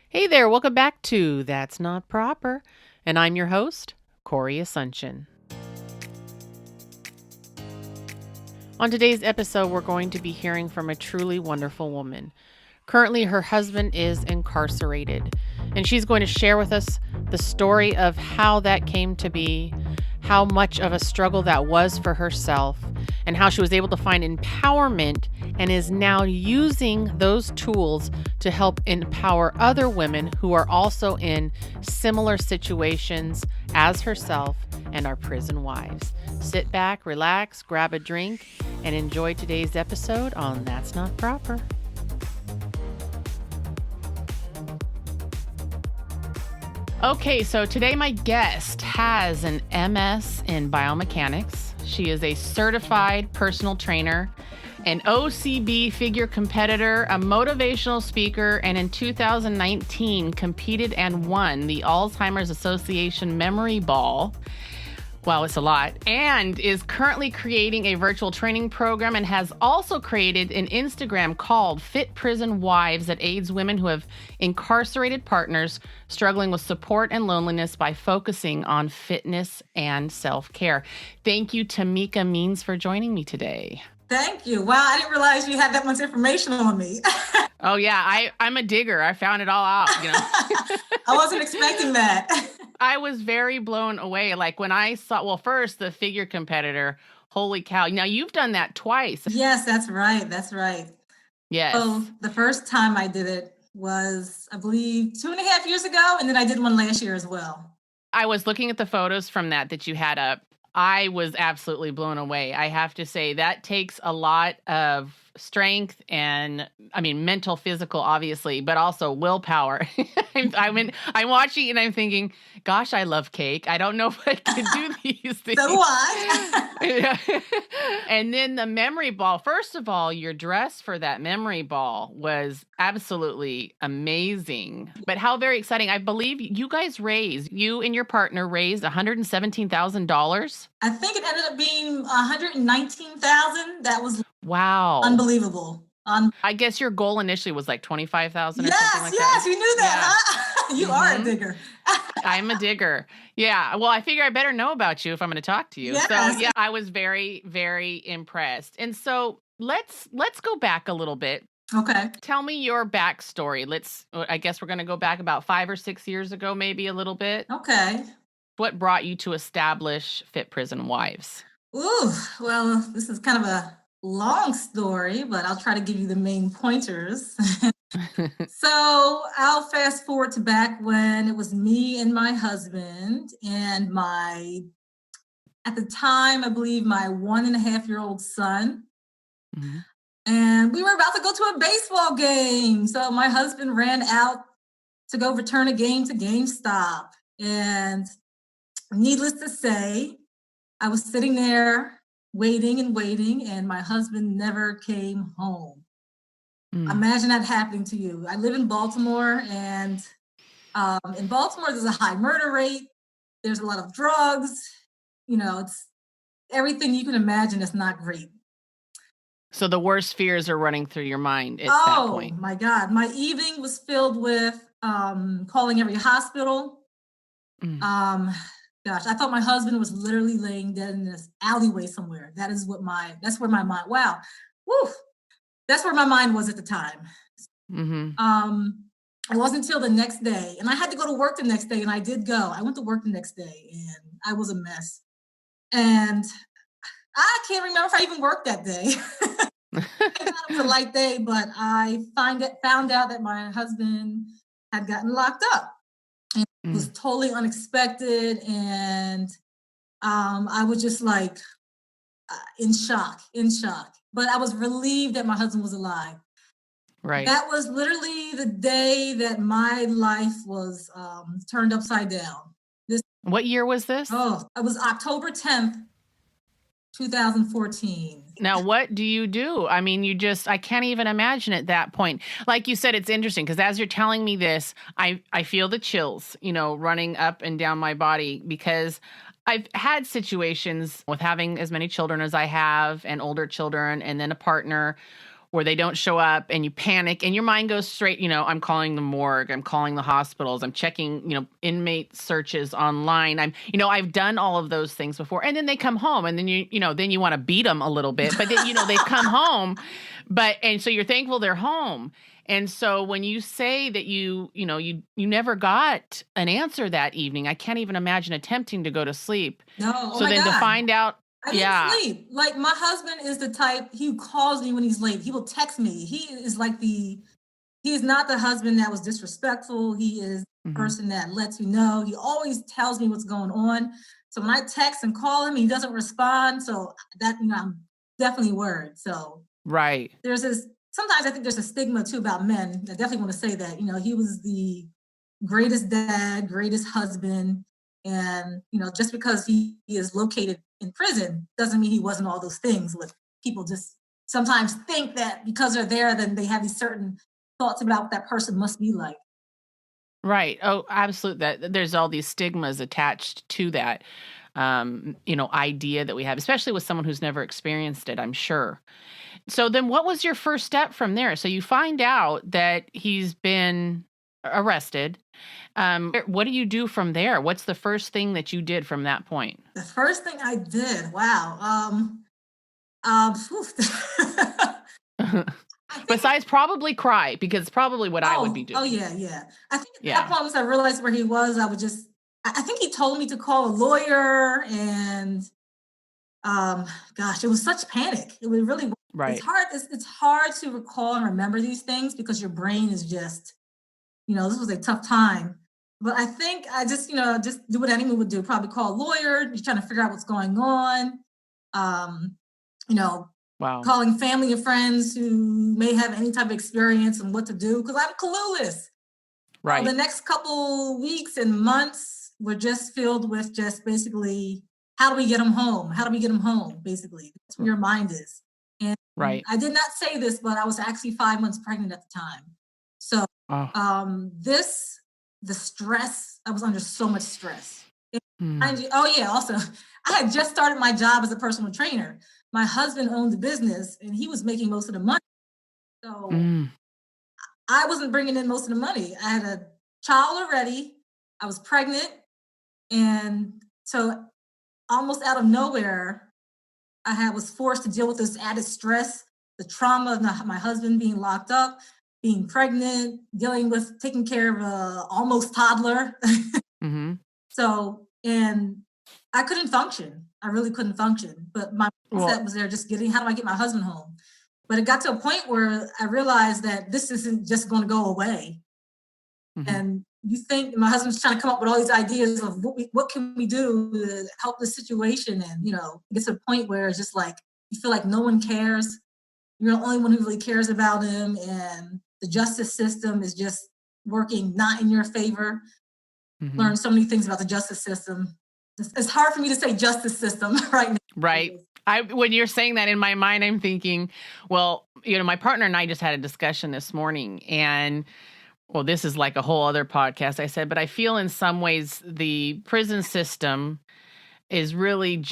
Hey there, welcome back to That's Not Proper. And I'm your host, Corey Asuncion. On today's episode, we're going to be hearing from a truly wonderful woman. Currently, her husband is incarcerated, and she's going to share with us the story of how that came to be, how much of a struggle that was for herself, and how she was able to find empowerment and is now using those tools to help empower other women who are also in similar situations as herself and are prison wives. Sit back, relax, grab a drink, and enjoy today's episode on That's Not Proper. Okay, so today my guest has an MS in biomechanics. She is a certified personal trainer, an OCB figure competitor, a motivational speaker, and in 2019 competed and won the Alzheimer's Association Memory Ball. Wow, it's a lot. And is currently creating a virtual training program and has also created an Instagram called Fit Prison Wives that aids women who have incarcerated partners struggling with support and loneliness by focusing on fitness and self-care. Thank you, Tameka Mean, for joining me today. Thank you. Wow, I didn't realize you had that much information on me. Oh, yeah, I'm a digger. I found it all out, you know. I wasn't expecting that. I was very blown away. Like when I saw, well, first the figure competitor, holy cow. Now you've done that twice. Yes, that's right. That's right. Yes. So the first time I did it was, I believe, 2.5 years ago. And then I did one last year as well. I was looking at the photos from that you had up. I was absolutely blown away. I have to say that takes a lot of strength and, I mean, mental, physical, obviously, but also willpower. I'm watching and I'm thinking, gosh, I love cake. I don't know if I could do these things. So do I. And then the memory ball. First of all, your dress for that memory ball was absolutely amazing. But how very exciting. I believe you and your partner raised $117,000. I think it ended up being $119,000. That was wow, unbelievable. I guess your goal initially was like 25,000 or yes, something like that. Yes, you knew that. Yeah. Huh? You are a digger. I'm a digger. Yeah. Well, I figure I better know about you if I'm going to talk to you. Yes. So yeah, I was very, very impressed. And so let's go back a little bit. Okay. Tell me your backstory. I guess we're going to go back about 5 or 6 years ago, maybe a little bit. Okay. What brought you to establish Fit Prison Wives? Ooh, well, this is kind of a long story, but I'll try to give you the main pointers. So I'll fast forward to back when it was me and my husband and at the time, I believe my 1.5-year-old son. Mm-hmm. And we were about to go to a baseball game. So my husband ran out to go return a game to GameStop. And needless to say, I was sitting there waiting, and my husband never came home. Imagine that happening to you. I live in Baltimore, and in Baltimore, there's a high murder rate. There's a lot of drugs. You know, it's everything you can imagine is not great. So the worst fears are running through your mind at that point. Oh, my God. My evening was filled with calling every hospital. Gosh, I thought my husband was literally laying dead in this alleyway somewhere. That's where my mind, wow. Woo. That's where my mind was at the time. Mm-hmm. It wasn't until the next day, and I had to go to work the next day, and I did go. I went to work the next day, and I was a mess. And I can't remember if I even worked that day. I thought it was a light day, but I found out that my husband had gotten locked up. And it was totally unexpected, and I was just like in shock. But I was relieved that my husband was alive. Right. That was literally the day that my life was turned upside down. What year was this? Oh, it was October 10th, 2014. Now, what do you do? I mean, I can't even imagine at that point. Like you said, it's interesting because as you're telling me this, I feel the chills, running up and down my body because I've had situations with having as many children as I have and older children and then a partner where they don't show up and you panic and your mind goes straight, I'm calling the morgue, I'm calling the hospitals, I'm checking, inmate searches online. I've done all of those things before. And then they come home and then then you want to beat them a little bit, but then, they've come home, and so you're thankful they're home. And so when you say that you never got an answer that evening, I can't even imagine attempting to go to sleep. No. So then to find out, I didn't sleep. Like, my husband is the type, he calls me when he's late. He will text me. He is not the husband that was disrespectful. He is the person that lets you know. He always tells me what's going on. So when I text and call him, he doesn't respond. So that, I'm definitely worried. So right. Sometimes I think there's a stigma too about men. I definitely want to say that, he was the greatest dad, greatest husband. And, just because he is located in prison doesn't mean he wasn't all those things. But people just sometimes think that because they're there, then they have these certain thoughts about what that person must be like. Right. Oh, absolutely. There's all these stigmas attached to that, idea that we have, especially with someone who's never experienced it, I'm sure. So then what was your first step from there? So you find out that he's been arrested. What do you do from there? What's the first thing that you did from that point? The first thing I did, wow. Besides probably cry, because it's probably what I would be doing. Oh, yeah. I think at that point, once I realized where he was, I think he told me to call a lawyer, and it was such panic. It was really, right. It's hard to recall and remember these things because your brain is just, this was a tough time. But I think I just do what anyone would do, probably call a lawyer. You're trying to figure out what's going on. Wow. Calling family and friends who may have any type of experience and what to do, because I'm clueless. Right. The next couple weeks and months were just filled with just basically, how do we get him home? How do we get him home? Basically, that's where your mind is. And right. I did not say this, but I was actually 5 months pregnant at the time. So the stress, I was under so much stress. Also, I had just started my job as a personal trainer. My husband owned the business and he was making most of the money. So I wasn't bringing in most of the money. I had a child already. I was pregnant. And so almost out of nowhere, I was forced to deal with this added stress, the trauma of my husband being locked up, being pregnant, dealing with taking care of a almost toddler. So, and I couldn't function. I really couldn't function. But my mindset was there, just how do I get my husband home? But it got to a point where I realized that this isn't just going to go away. And you think my husband's trying to come up with all these ideas of what can we do to help the situation? And, it gets to a point where it's just like, you feel like no one cares. You're the only one who really cares about him. And the justice system is just working not in your favor. Learn so many things about the justice system. It's hard for me to say justice system right now. Right. When you're saying that, in my mind, I'm thinking, well, my partner and I just had a discussion this morning, and this is like a whole other podcast. I said, but I feel in some ways the prison system is really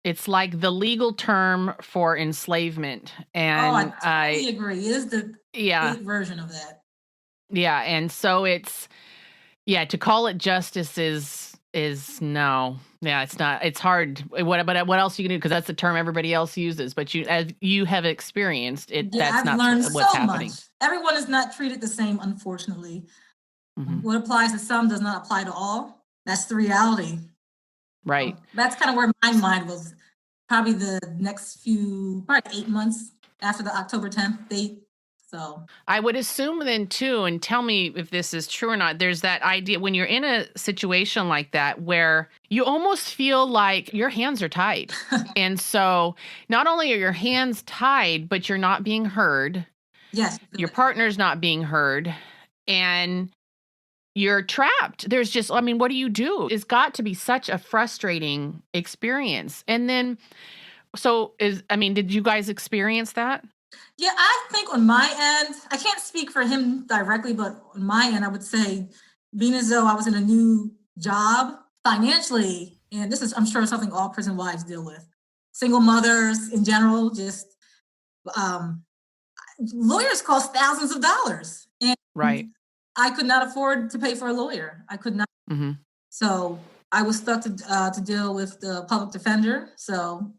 it's like the legal term for enslavement. And I totally agree. It is the big version of that. Yeah. And so to call it justice is no. Yeah, it's not. It's hard. But what else you can do? Because that's the term everybody else uses. But as you have experienced it, that's not what's happening. Much. Everyone is not treated the same, unfortunately. What applies to some does not apply to all. That's the reality. Right. That's kind of where my mind was. Probably the next probably 8 months after the October 10th date. So I would assume then too, and tell me if this is true or not, there's that idea when you're in a situation like that where you almost feel like your hands are tied. And so not only are your hands tied, but you're not being heard. Yes. Your partner's not being heard. And you're trapped. There's just, what do you do? It's got to be such a frustrating experience. And then, did you guys experience that? Yeah, I think on my end, I can't speak for him directly, but on my end, I would say, being as though I was in a new job financially, and this is, I'm sure, something all prison wives deal with. Single mothers in general, just lawyers cost thousands of dollars. And Right. I could not afford to pay for a lawyer. I could not. Mm-hmm. So I was stuck to deal with the public defender. So,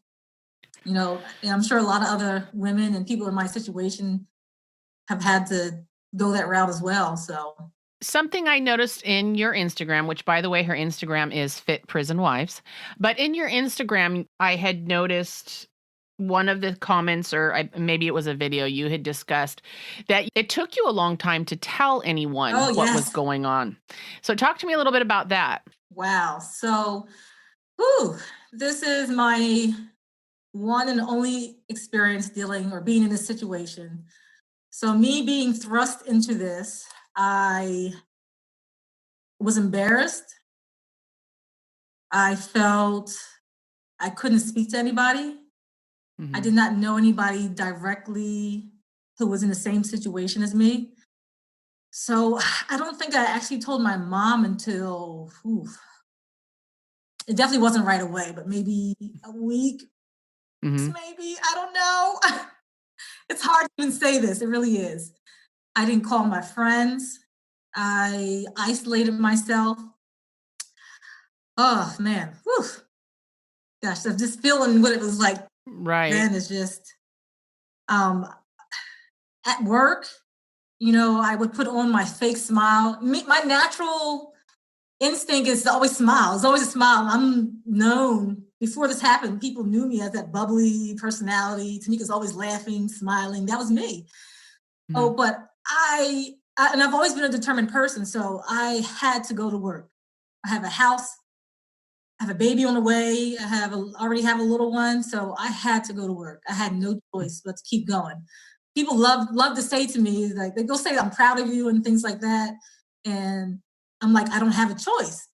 and I'm sure a lot of other women and people in my situation have had to go that route as well. So, Something I noticed in your Instagram, which by the way, her Instagram is Fit Prison Wives, but in your Instagram, I had noticed one of the comments, or maybe it was a video you had discussed, that it took you a long time to tell anyone oh, what was yes. going on. So talk to me a little bit about that. Wow. So, this is my one and only experience dealing or being in this situation. So, me being thrust into this, I was embarrassed. I felt I couldn't speak to anybody. I did not know anybody directly who was in the same situation as me. So I don't think I actually told my mom until, it definitely wasn't right away, but maybe a week, Mm-hmm. maybe, I don't know. It's hard to even say this, it really is. I didn't call my friends. I isolated myself. Oh man, whew. Gosh, I'm just feeling what it was like Right. then is just, at work, I would put on my fake smile. My natural instinct is to always smile. It's always a smile. I'm known before this happened. People knew me as that bubbly personality. Tameka's always laughing, smiling. That was me. Mm-hmm. Oh, but and I've always been a determined person, so I had to go to work. I have a house. I have a baby on the way. Already have a little one, so I had to go to work. I had no choice but to keep going. People love to say to me, like they'll say I'm proud of you and things like that, and I'm like, I don't have a choice.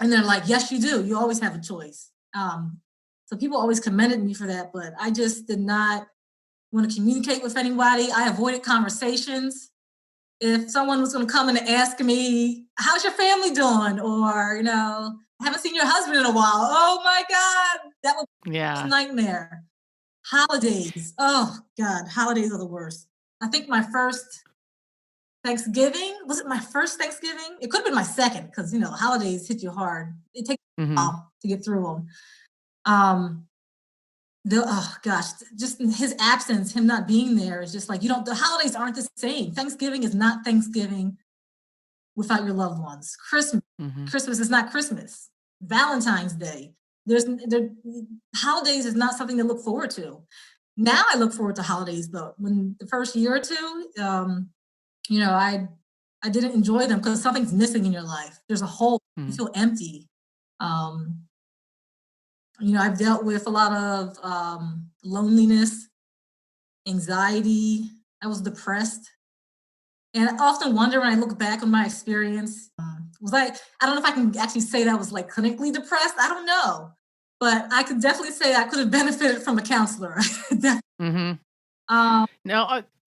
And they're like, yes, you do. You always have a choice. So people always commended me for that, but I just did not want to communicate with anybody. I avoided conversations. If someone was going to come and ask me, how's your family doing? Or, I haven't seen your husband in a while. Oh my God, that was a nightmare. Holidays. Oh God, holidays are the worst. I think my first Thanksgiving, was it my first Thanksgiving? It could have been my second because, holidays hit you hard. It takes a while to get through them. Oh gosh, just his absence, him not being there is just like, the holidays aren't the same. Thanksgiving is not Thanksgiving without your loved ones. Christmas is not Christmas. Valentine's Day. Holidays is not something to look forward to. Now I look forward to holidays, but when the first year or two, I didn't enjoy them because something's missing in your life. There's a hole. You feel empty. I've dealt with a lot of loneliness, anxiety. I was depressed. And I often wonder when I look back on my experience, I don't know if I can actually say that I was like clinically depressed. I don't know. But I could definitely say I could have benefited from a counselor. Now,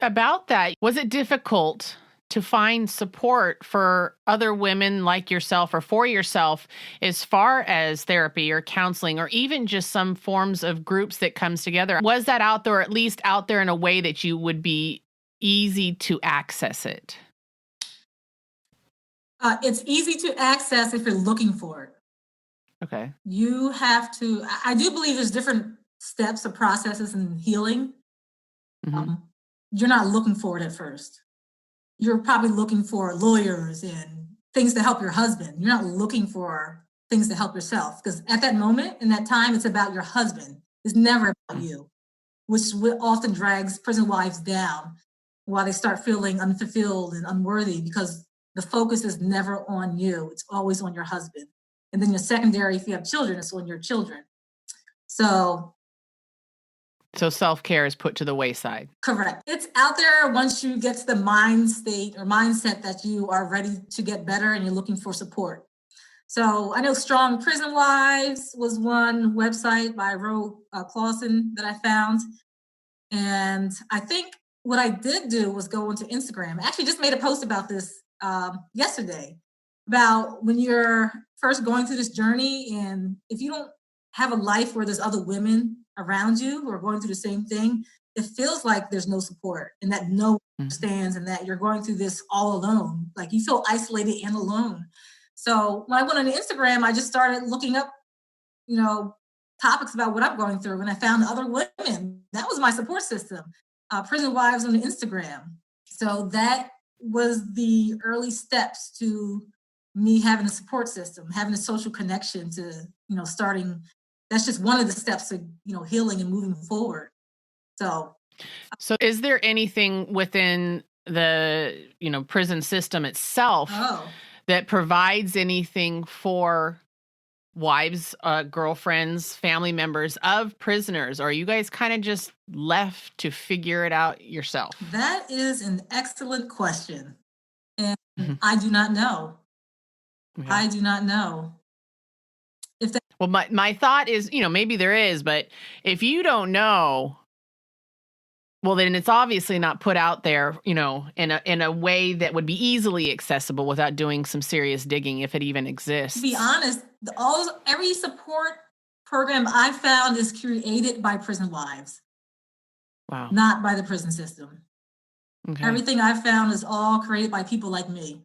about that, was it difficult to find support for other women like yourself or for yourself as far as therapy or counseling or even just some forms of groups that comes together? Was that out there, or at least out there in a way that you would be easy to access it? It's easy to access if you're looking for it. Okay. You have to, I do believe there's different steps or processes in healing. You're not looking for it at first. You're probably looking for lawyers and things to help your husband. You're not looking for things to help yourself because at that moment, in that time, it's about your husband. It's never about you, which often drags prison wives down while they start feeling unfulfilled and unworthy because the focus is never on you. It's always on your husband. And then your secondary, if you have children, it's on your children. So self-care is put to the wayside. Correct. It's out there once you get to the mind state or mindset that you are ready to get better and you're looking for support. So I know Strong Prison Wives was one website by Ro Clausen that I found. And I think what I did do was go into Instagram. I actually just made a post about this yesterday, about when you're first going through this journey and if you don't have a life where there's other women around you who are going through the same thing, it feels like there's no support and that no one Mhm. understands and that you're going through this all alone. Like you feel isolated and alone. So when I went on Instagram, I just started looking up, topics about what I'm going through. And I found other women. That was my support system. Prison wives on Instagram. So that was the early steps to me having a support system, having a social connection to, starting. That's just one of the steps to, healing and moving forward. So is there anything within the, prison system itself that provides anything for wives, girlfriends, family members of prisoners? Or are you guys kind of just left to figure it out yourself? That is an excellent question. And I do not know. Okay. I do not know. Well, my thought is, maybe there is, but if you don't know, well, then it's obviously not put out there, in a way that would be easily accessible without doing some serious digging, if it even exists. To be honest, every support program I found is created by prison wives. Wow. Not by the prison system. Okay. Everything I found is all created by people like me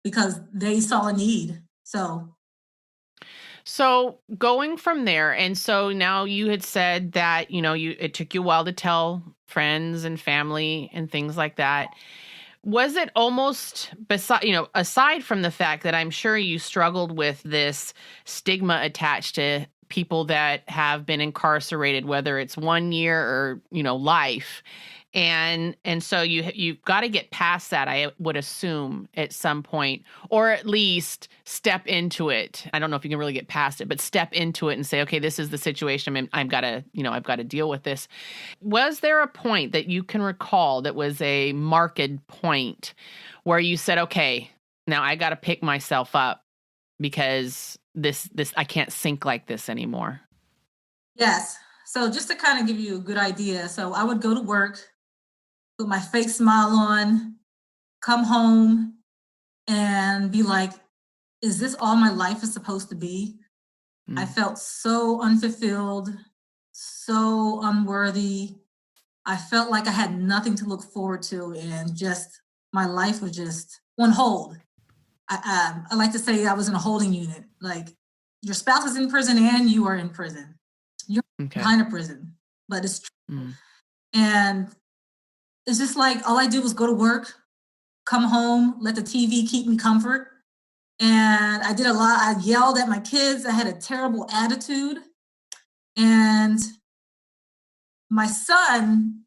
because they saw a need. So going from there, and so now you had said that, it took you a while to tell friends and family and things like that. Was it almost, aside from the fact that I'm sure you struggled with this stigma attached to people that have been incarcerated, whether it's 1 year or, life. And so you've got to get past that, I would assume, at some point, or at least step into it. I don't know if you can really get past it, but step into it and say, okay, this is the situation. I've got to deal with this. Was there a point that you can recall that was a marked point where you said, okay, now I got to pick myself up because this I can't sink like this anymore? Yes. So just to kind of give you a good idea. So I would go to work, put my fake smile on, come home and be like, is this all my life is supposed to be? I felt so unfulfilled, so unworthy. I felt like I had nothing to look forward to and just my life was just on hold. I like to say I was in a holding unit. Like your spouse is in prison and you are in prison. You're behind a prison, but it's true. And it's just like all I did was go to work, come home, let the TV keep me comfort. And I did a lot. I yelled at my kids. I had a terrible attitude. And my son,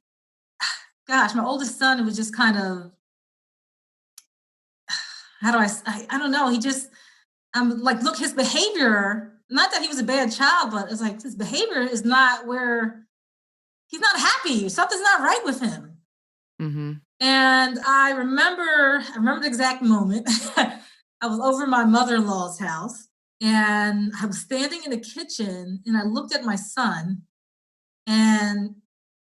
gosh, my oldest son, it was just kind of, I don't know. He just, I'm like, look, his behavior, not that he was a bad child, but it's like his behavior is not where he's not happy. Something's not right with him. Mm-hmm. And I remember the exact moment. I was over my mother-in-law's house and I was standing in the kitchen and I looked at my son, and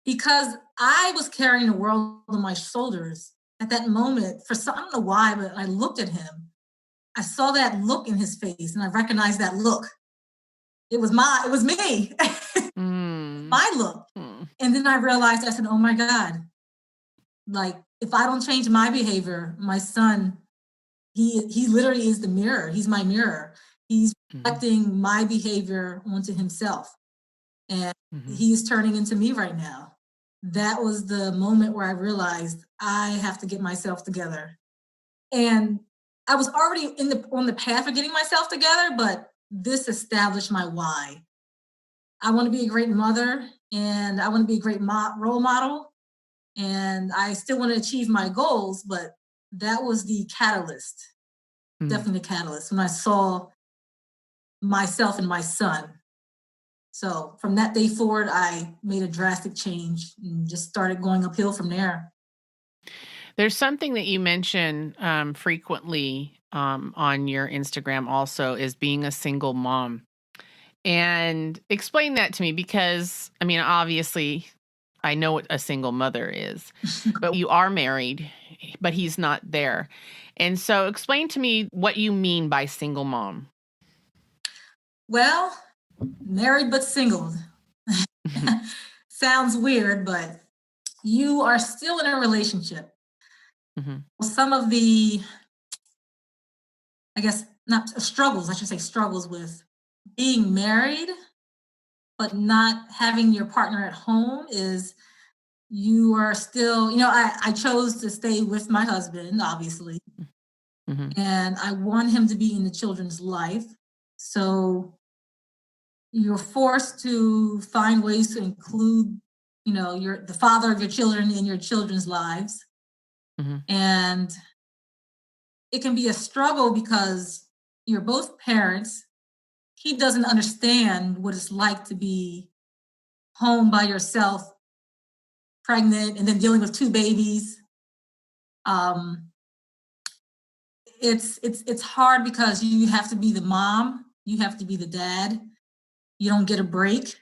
because I was carrying the world on my shoulders at that moment, I don't know why, but I looked at him. I saw that look in his face and I recognized that look. It was me. My look. And then I realized, I said, oh my God, like if I don't change my behavior, my son, he literally is the mirror. He's my mirror. He's reflecting my behavior onto himself. And he's turning into me right now. That was the moment where I realized I have to get myself together. And I was already on the path of getting myself together, but this established my why. I want to be a great mother and I want to be a great role model. And I still want to achieve my goals, but that was the catalyst, definitely the catalyst when I saw myself and my son. So from that day forward, I made a drastic change and just started going uphill from there. There's something that you mention frequently on your Instagram also is being a single mom. And explain that to me because, I mean, obviously, I know what a single mother is, but you are married, but he's not there. And so explain to me what you mean by single mom. Well, married but single. sounds weird, but you are still in a relationship. Hmm. Some of the, I guess, not struggles, I should say struggles with being married, but not having your partner at home is you are still, I chose to stay with my husband, obviously, Hmm. and I want him to be in the children's life. So you're forced to find ways to include, the father of your children in your children's lives. Hmm. And it can be a struggle because you're both parents. He doesn't understand what it's like to be home by yourself, pregnant, and then dealing with two babies. Um, it's hard because you have to be the mom, you have to be the dad. You don't get a break.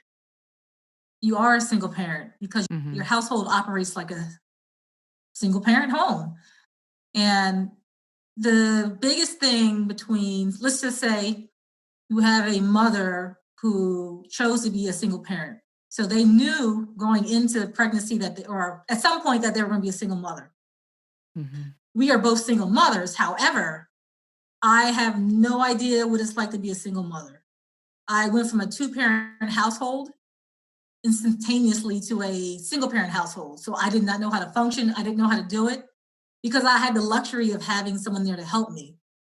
You are a single parent because Hmm. your household operates like a single parent home. And the biggest thing between, let's just say, you have a mother who chose to be a single parent. So they knew going into pregnancy or at some point that they were going to be a single mother. Hmm. We are both single mothers. However, I have no idea what it's like to be a single mother. I went from a two-parent household instantaneously to a single-parent household. So I did not know how to function. I didn't know how to do it because I had the luxury of having someone there to help me.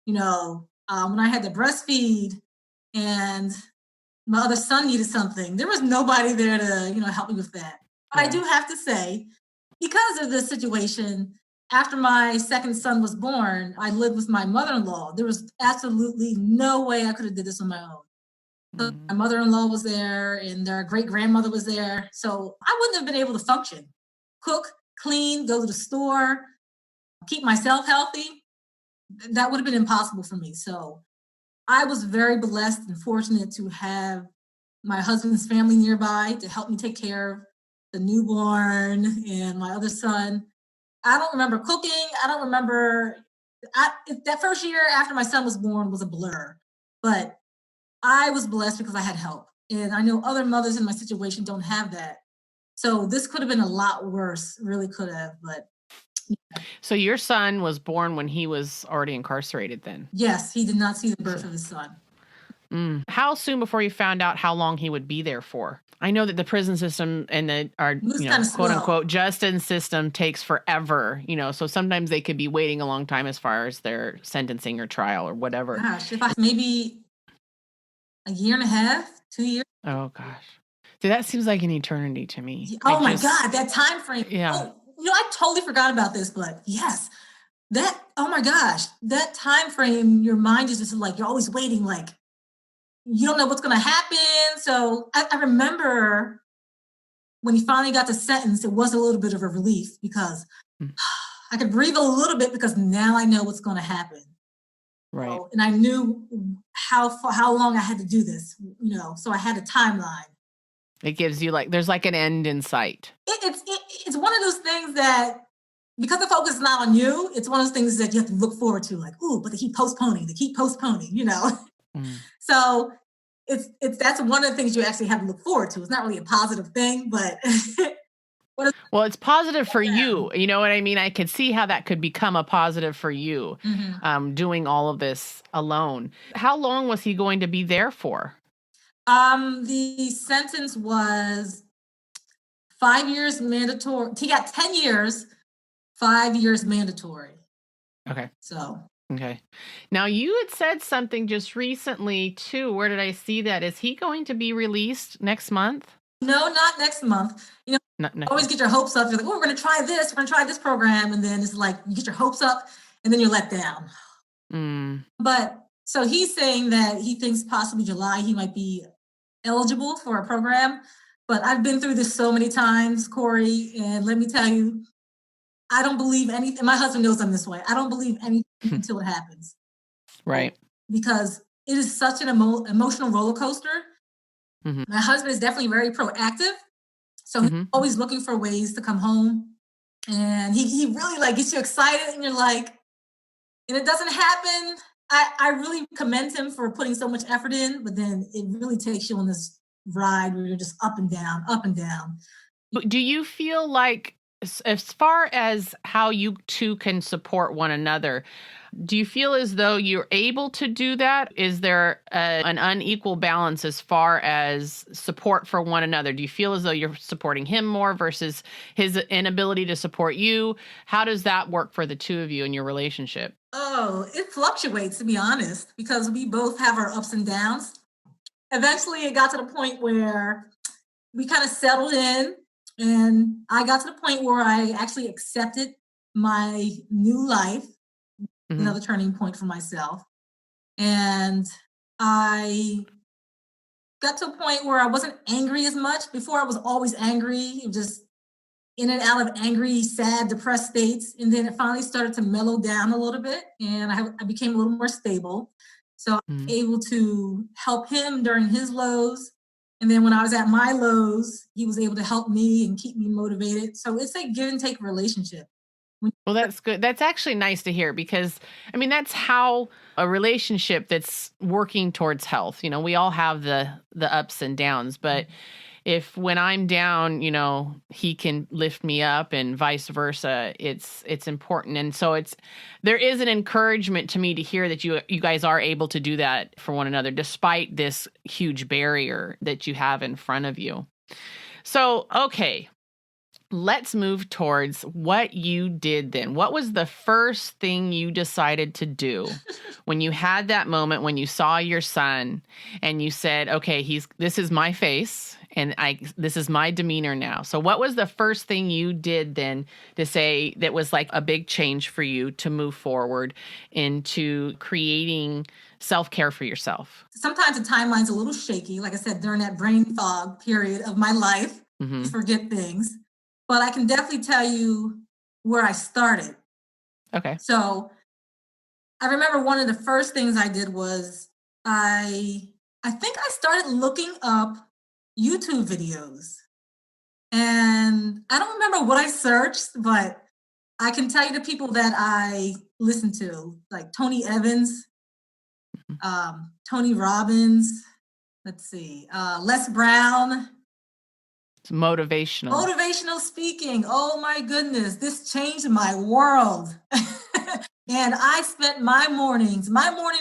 When I had to breastfeed and my other son needed something, there was nobody there to, help me with that. But I Yeah. do have to say, because of this situation, after my second son was born, I lived with my mother-in-law. There was absolutely no way I could have did this on my own. So my Mm. mother-in-law was there and their great-grandmother was there. So I wouldn't have been able to function, cook, clean, go to the store, keep myself healthy. That would have been impossible for me. So I was very blessed and fortunate to have my husband's family nearby to help me take care of the newborn and my other son. I don't remember cooking. I don't remember. That first year after my son was born was a blur, but I was blessed because I had help. And I know other mothers in my situation don't have that. So this could have been a lot worse, really could have. But So your son was born when he was already incarcerated then? yes, he did not see the So, birth of his son. how soon before you found out how long he would be there for? I know that the prison system and our, It was kind of quote slow. unquote, justice system takes forever, so sometimes they could be waiting a long time as far as their sentencing or trial or whatever. Gosh, if I maybe a year and a half, 2 years. Oh gosh. See, that seems like an eternity to me. Oh my God, that time frame. Yeah. Oh, I totally forgot about this, but yes, oh my gosh, that time frame, your mind is just like, you're always waiting, like, you don't know what's going to happen. So I remember when he finally got the sentence, it was a little bit of a relief because Mm. I could breathe a little bit because now I know what's going to happen. Right. And I knew how long I had to do this, so I had a timeline. It gives you there's an end in sight. It's one of those things that, because the focus is not on you, it's one of those things that you have to look forward to, like, ooh, but they keep postponing, Mm. So that's one of the things you actually have to look forward to. It's not really a positive thing, but Well, it's positive for you. You know what I mean? I could see how that could become a positive for you, doing all of this alone. How long was he going to be there for? The sentence was 5 years mandatory. He got 10 years, 5 years mandatory. Okay. So. Okay. Now, you had said something just recently, too. Where did I see that? Is he going to be released next month? No, not next month. Not next always month. get your hopes up. You're like, oh, we're going to try this. We're going to try this program. And then it's like, you get your hopes up and then you're let down. But so he's saying that he thinks possibly July he might be eligible for a program. But I've been through this so many times, Corey, and let me tell you, I don't believe anything. My husband knows I'm this way. I don't believe anything until it happens. Right. Because it is such an emotional roller coaster. Mm-hmm. My husband is definitely very proactive. So he's always looking for ways to come home. And he really gets you excited and you're like, and it doesn't happen. I really commend him for putting so much effort in, but then it really takes you on this ride where you're just up and down, up and down. Do you feel like, as far as how you two can support one another, do you feel as though you're able to do that? Is there an unequal balance as far as support for one another? Do you feel as though you're supporting him more versus his inability to support you? How does that work for the two of you in your relationship? Oh, it fluctuates, to be honest, because we both have our ups and downs. Eventually, it got to the point where we kind of settled in, and I got to the point where I actually accepted my new life, Hmm. another turning point for myself. And I got to a point where I wasn't angry as much. Before I was always angry, just in and out of angry, sad, depressed states. And then it finally started to mellow down a little bit, and I became a little more stable. So I was Hmm. able to help him during his lows. And then when I was at my lows, he was able to help me and keep me motivated. So it's a give and take relationship. Well, that's good. That's actually nice to hear because, I mean, that's how a relationship that's working towards health. We all have the ups and downs, but if when I'm down, he can lift me up and vice versa, it's important. And so there is an encouragement to me to hear that you guys are able to do that for one another despite this huge barrier that you have in front of you. So, okay, let's move towards what you did then. What was the first thing you decided to do when you had that moment when you saw your son and you said, "Okay, this is my face and this is my demeanor now." So what was the first thing you did then to say that was like a big change for you to move forward into creating self-care for yourself? Sometimes the timeline's a little shaky. Like I said, during that brain fog period of my life, you Mhm. forget things. But I can definitely tell you where I started. Okay. So I remember one of the first things I did was I I think I started looking up YouTube videos. And I don't remember what I searched, but I can tell you the people that I listened to, like Tony Evans, Mhm. Tony Robbins, let's see, Les Brown. It's motivational. Motivational speaking. Oh my goodness, this changed my world. And I spent my morning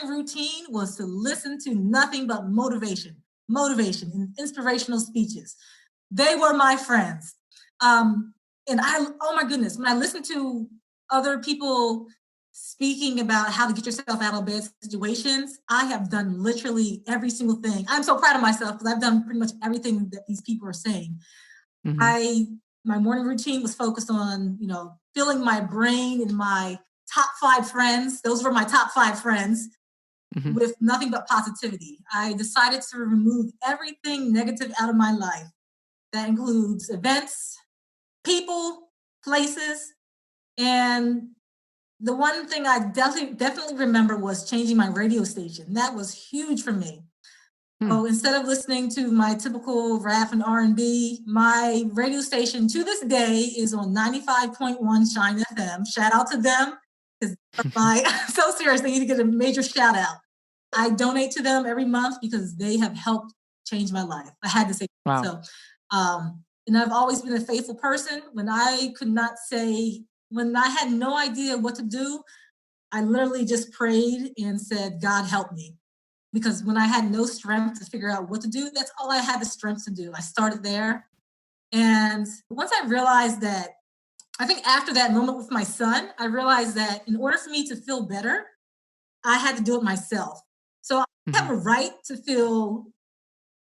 routine was to listen to nothing but motivation, and inspirational speeches. They were my friends. Oh my goodness, when I listened to other people speaking about how to get yourself out of bad situations, I have done literally every single thing. I'm so proud of myself because I've done pretty much everything that these people are saying. Mhm. I My morning routine was focused on, filling my brain and my top 5 friends. Those were my top 5 friends Mhm. with nothing but positivity. I decided to remove everything negative out of my life. That includes events, people, places, and the one thing I definitely remember was changing my radio station. That was huge for me. Hmm. So instead of listening to my typical rap and R&B, my radio station to this day is on 95.1 Shine FM. Shout out to them because my so serious. They need to get a major shout out. I donate to them every month because they have helped change my life. I had to say Wow. so. And I've always been a faithful person. When I had no idea what to do, I literally just prayed and said, God help me, because when I had no strength to figure out what to do, that's all I had the strength to do. I started there. And once I realized that, I think after that moment with my son, I realized that in order for me to feel better, I had to do it myself. So I have Mhm. a right to feel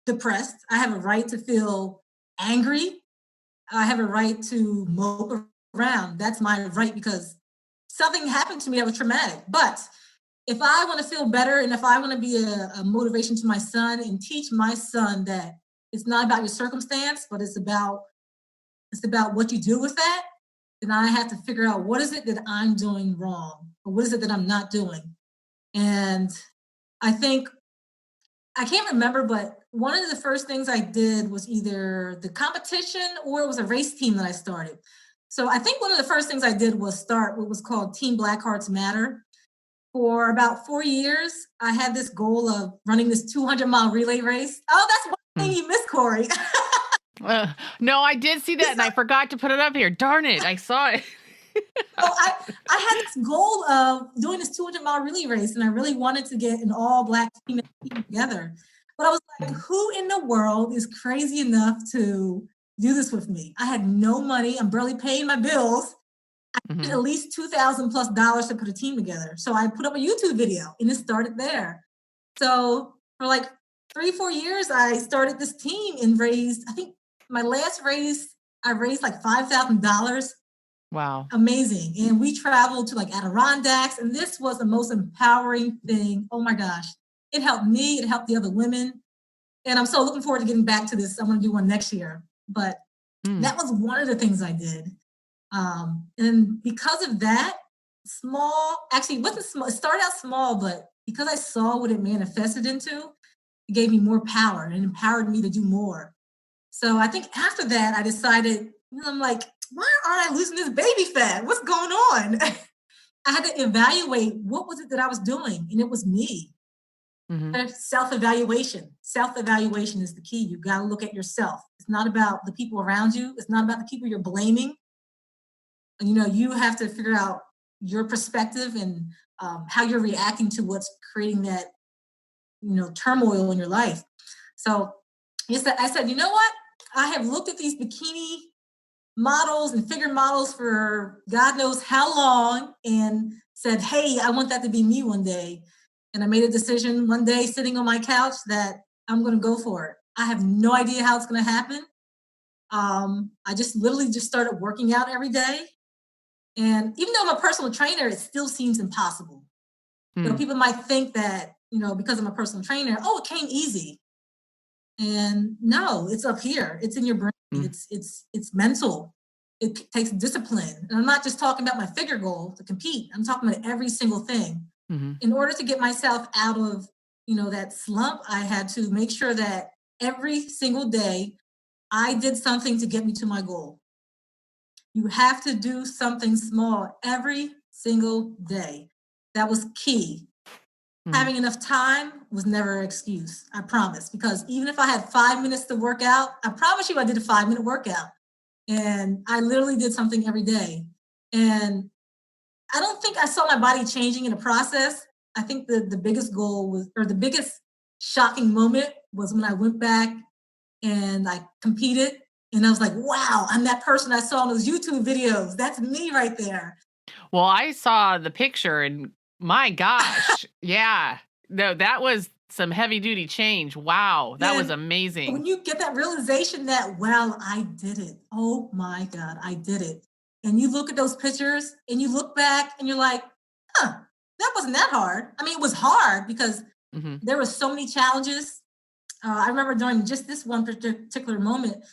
depressed. I have a right to feel angry. I have a right to mope around. That's my right because something happened to me that was traumatic. But if I want to feel better and if I want to be a motivation to my son and teach my son that it's not about your circumstance, but it's about what you do with that, then I have to figure out what is it that I'm doing wrong or what is it that I'm not doing. And I think I can't remember, but one of the first things I did was either the competition or it was a race team that I started. So I think one of the first things I did was start what was called Team Black Hearts Matter. For about 4 years, I had this goal of running this 200-mile relay race. Oh, that's one thing Mm. you missed, Corey. No, I did see that and I forgot to put it up here. Darn it. I saw it. So I had this goal of doing this 200-mile relay race, and I really wanted to get an all-black female team together. But I was like, who in the world is crazy enough to do this with me? I had no money. I'm barely paying my bills. I needed at least $2,000+ to put a team together. So I put up a YouTube video, and it started there. So for like 3-4 years, I started this team and raised, I think my last race, I raised like $5,000. Wow. Amazing. And we traveled to like Adirondacks, and this was the most empowering thing. Oh my gosh. It helped me, it helped the other women. And I'm so looking forward to getting back to this. I'm going to do one next year. But that was one of the things I did. And because of that, actually, it wasn't small. It started out small, but because I saw what it manifested into, it gave me more power and empowered me to do more. So I think after that, I decided, I'm like, why aren't I losing this baby fat? What's going on? I had to evaluate what was it that I was doing, and it was me. Self-evaluation. Self-evaluation is the key. You got to look at yourself. It's not about the people around you. It's not about the people you're blaming. And, you have to figure out your perspective and how you're reacting to what's creating that, turmoil in your life. So I said, you know what? I have looked at these bikini models and figure models for God knows how long and said, hey, I want that to be me one day. And I made a decision one day sitting on my couch that I'm going to go for it. I have no idea how it's going to happen. I just literally started working out every day. And even though I'm a personal trainer, it still seems impossible. People might think that, because I'm a personal trainer, it came easy. And no, it's up here. It's in your brain. It's mental. It takes discipline. And I'm not just talking about my figure goal to compete. I'm talking about every single thing. In order to get myself out of, that slump, I had to make sure that every single day I did something to get me to my goal. You have to do something small every single day. That was key. Having enough time was never an excuse, I promise. Because even if I had 5 minutes to work out, I promise you I did a 5-minute workout. And I literally did something every day. And I don't think I saw my body changing in the process. I think the biggest goal was, or the biggest shocking moment was when I went back and I competed. And I was like, wow, I'm that person I saw in those YouTube videos. That's me right there. Well, I saw the picture and my gosh. Yeah. No, that was some heavy duty change. Wow. That was amazing. When you get that realization that, well, I did it. Oh my God, I did it. And you look at those pictures and you look back and you're like, that wasn't that hard. I mean, it was hard because there were so many challenges. I remember during just this one particular moment,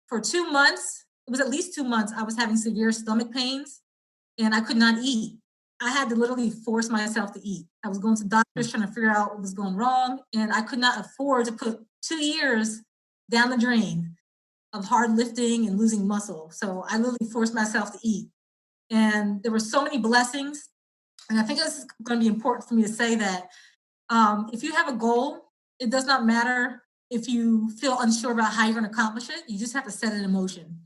for 2 months, it was at least 2 months, I was having severe stomach pains and I could not eat. I had to literally force myself to eat. I was going to doctors trying to figure out what was going wrong, and I could not afford to put 2 years down the drain of hard lifting and losing muscle. So I literally forced myself to eat. And there were so many blessings. And I think this is going to be important for me to say that if you have a goal, it does not matter if you feel unsure about how you're going to accomplish it. You just have to set it in motion.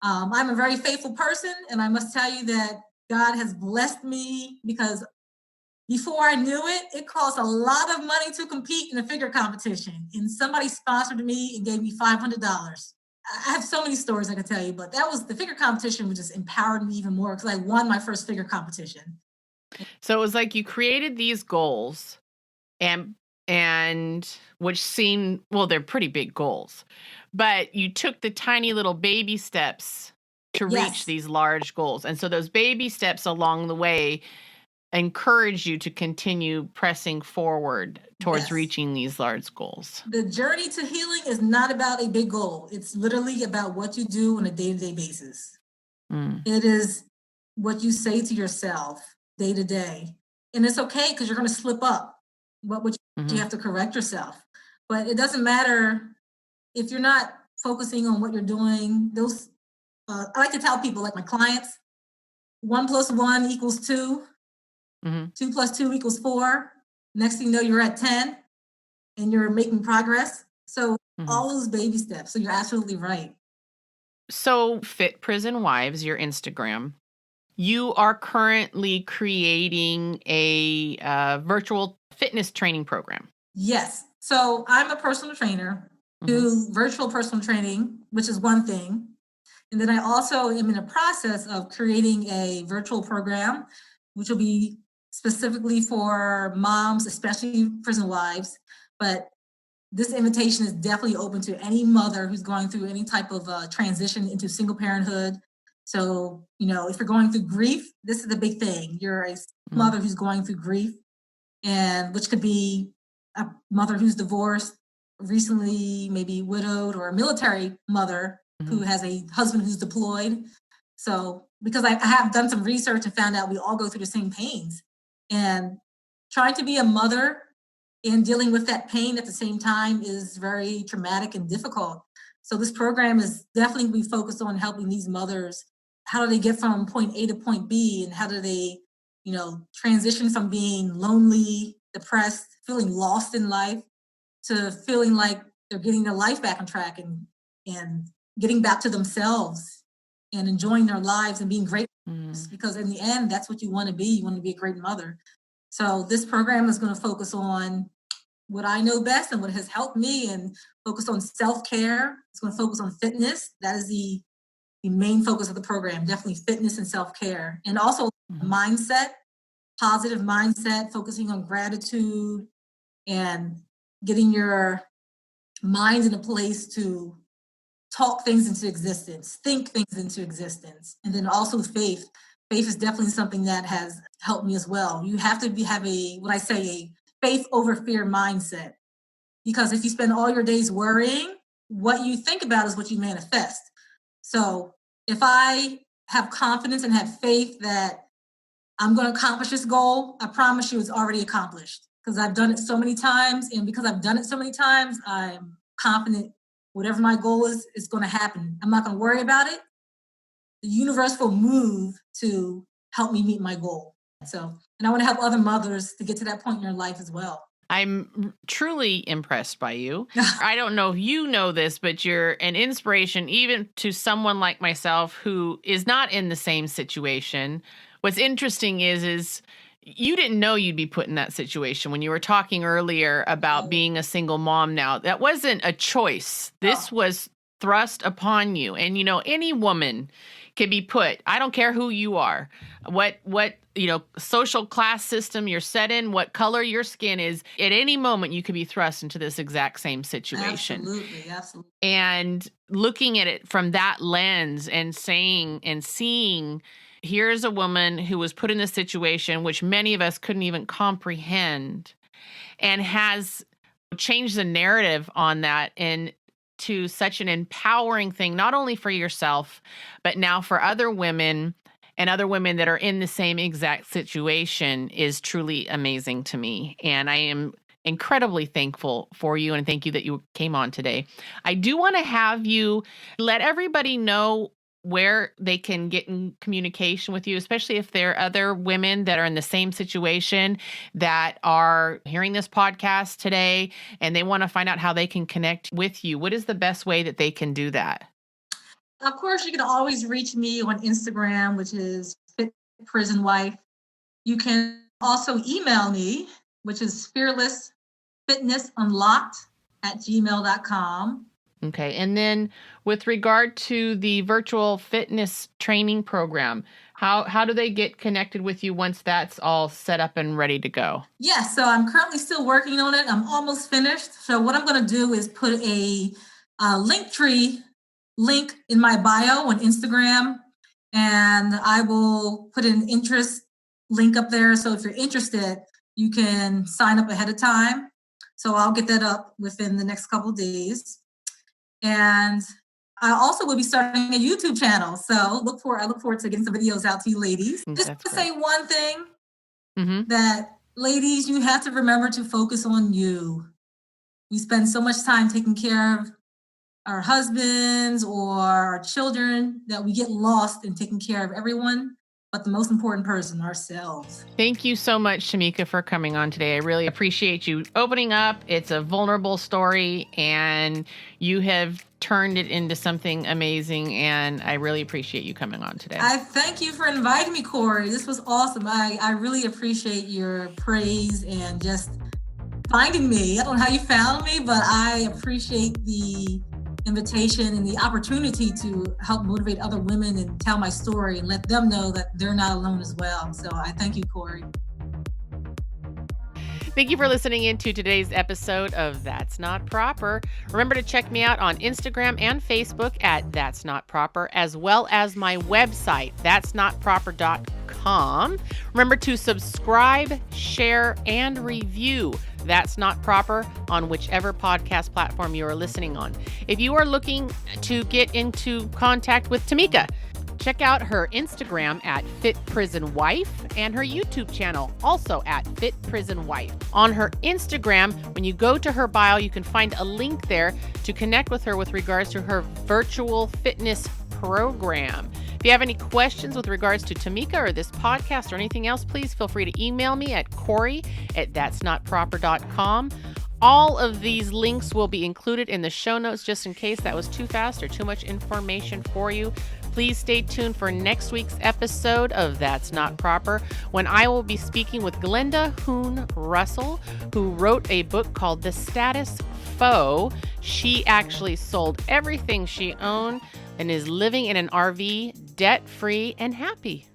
I'm a very faithful person, and I must tell you that God has blessed me because before I knew it, it cost a lot of money to compete in a figure competition. And somebody sponsored me and gave me $500. I have so many stories I could tell you, but that was the figure competition, which just empowered me even more because I won my first figure competition. So it was like you created these goals and which seem, well, they're pretty big goals, but you took the tiny little baby steps to reach these large goals. And so those baby steps along the way encourage you to continue pressing forward towards reaching these large goals. The journey to healing is not about a big goal. It's literally about what you do on a day-to-day basis. It is what you say to yourself day to day. And it's okay because you're going to slip up. You have to correct yourself. But it doesn't matter if you're not focusing on what you're doing. I like to tell people, like my clients, 1 + 1 = 2. 2 + 2 = 4. Next thing you know, you're at 10 and you're making progress. So all those baby steps. So you're absolutely right. So Fit Prison Wives, your Instagram, you are currently creating a virtual fitness training program. Yes. So I'm a personal trainer, do virtual personal training, which is one thing. And then I also am in the process of creating a virtual program, which will be specifically for moms, especially prison wives. But this invitation is definitely open to any mother who's going through any type of transition into single parenthood. So, if you're going through grief, this is the big thing. You're a mother who's going through grief, and which could be a mother who's divorced, recently maybe widowed, or a military mother who has a husband who's deployed. So, because I have done some research and found out we all go through the same pains, and trying to be a mother and dealing with that pain at the same time is very traumatic and difficult. So this program is definitely be focused on helping these mothers. How do they get from point A to point B, and how do they, transition from being lonely, depressed, feeling lost in life, to feeling like they're getting their life back on track, and getting back to themselves and enjoying their lives and being grateful. Because in the end, that's what you want to be. You want to be a great mother. So this program is going to focus on what I know best and what has helped me, and focus on self-care. It's going to focus on fitness. That is the main focus of the program, definitely fitness and self-care. And also mindset, positive mindset, focusing on gratitude and getting your mind in a place to talk things into existence, think things into existence. And then also faith. Faith is definitely something that has helped me as well. You have to have a faith over fear mindset. Because if you spend all your days worrying, what you think about is what you manifest. So if I have confidence and have faith that I'm going to accomplish this goal, I promise you it's already accomplished. Because I've done it so many times. And because I've done it so many times, I'm confident whatever my goal is going to happen. I'm not going to worry about it. The universe will move to help me meet my goal. So, and I want to help other mothers to get to that point in their life as well. I'm truly impressed by you. I don't know if you know this, but you're an inspiration even to someone like myself who is not in the same situation. What's interesting is you didn't know you'd be put in that situation. When you were talking earlier about being a single mom now, that wasn't a choice. This was thrust upon you. And, any woman can be put, I don't care who you are, what social class system you're set in, what color your skin is, at any moment you could be thrust into this exact same situation. Absolutely. And looking at it from that lens and saying and seeing, here's a woman who was put in this situation, which many of us couldn't even comprehend, and has changed the narrative on that and to such an empowering thing, not only for yourself, but now for other women and other women that are in the same exact situation, is truly amazing to me. And I am incredibly thankful for you, and thank you that you came on today. I do want to have you let everybody know where they can get in communication with you, especially if there are other women that are in the same situation that are hearing this podcast today and they want to find out how they can connect with you. What is the best way that they can do that? Of course, you can always reach me on Instagram, which is Fit Prison Wife. You can also email me, which is fearlessfitnessunlocked@gmail.com. Okay. And then with regard to the virtual fitness training program, how do they get connected with you once that's all set up and ready to go? Yes. So I'm currently still working on it. I'm almost finished. So what I'm going to do is put a Linktree link in my bio on Instagram, and I will put an interest link up there. So if you're interested, you can sign up ahead of time. So I'll get that up within the next couple of days. And I also will be starting a YouTube channel. So I look forward to getting some videos out to you ladies. Just to say one thing, that ladies, you have to remember to focus on you. We spend so much time taking care of our husbands or our children that we get lost in taking care of everyone but the most important person, ourselves. Thank you so much, Tameka, for coming on today. I really appreciate you opening up. It's a vulnerable story, and you have turned it into something amazing, and I really appreciate you coming on today. I thank you for inviting me, Corey. This was awesome. I really appreciate your praise and just finding me. I don't know how you found me, but I appreciate the invitation and the opportunity to help motivate other women and tell my story and let them know that they're not alone as well. So I thank you, Corey. Thank you for listening in to today's episode of That's Not Proper. Remember to check me out on Instagram and Facebook at That's Not Proper, as well as my website, that'snotproper.com. Remember to subscribe, share, and review That's Not Proper on whichever podcast platform you are listening on. If you are looking to get into contact with Tameka, check out her Instagram at Fit Prison Wife and her YouTube channel also at Fit Prison Wife. On her Instagram, when you go to her bio, you can find a link there to connect with her with regards to her virtual fitness program. If you have any questions with regards to Tameka or this podcast or anything else, please feel free to email me at corey@that'snotproper.com. All of these links will be included in the show notes just in case that was too fast or too much information for you. Please stay tuned for next week's episode of That's Not Proper, when I will be speaking with Glenda Hoon Russell, who wrote a book called The Status Foe. She actually sold everything she owned and is living in an RV, debt-free and happy.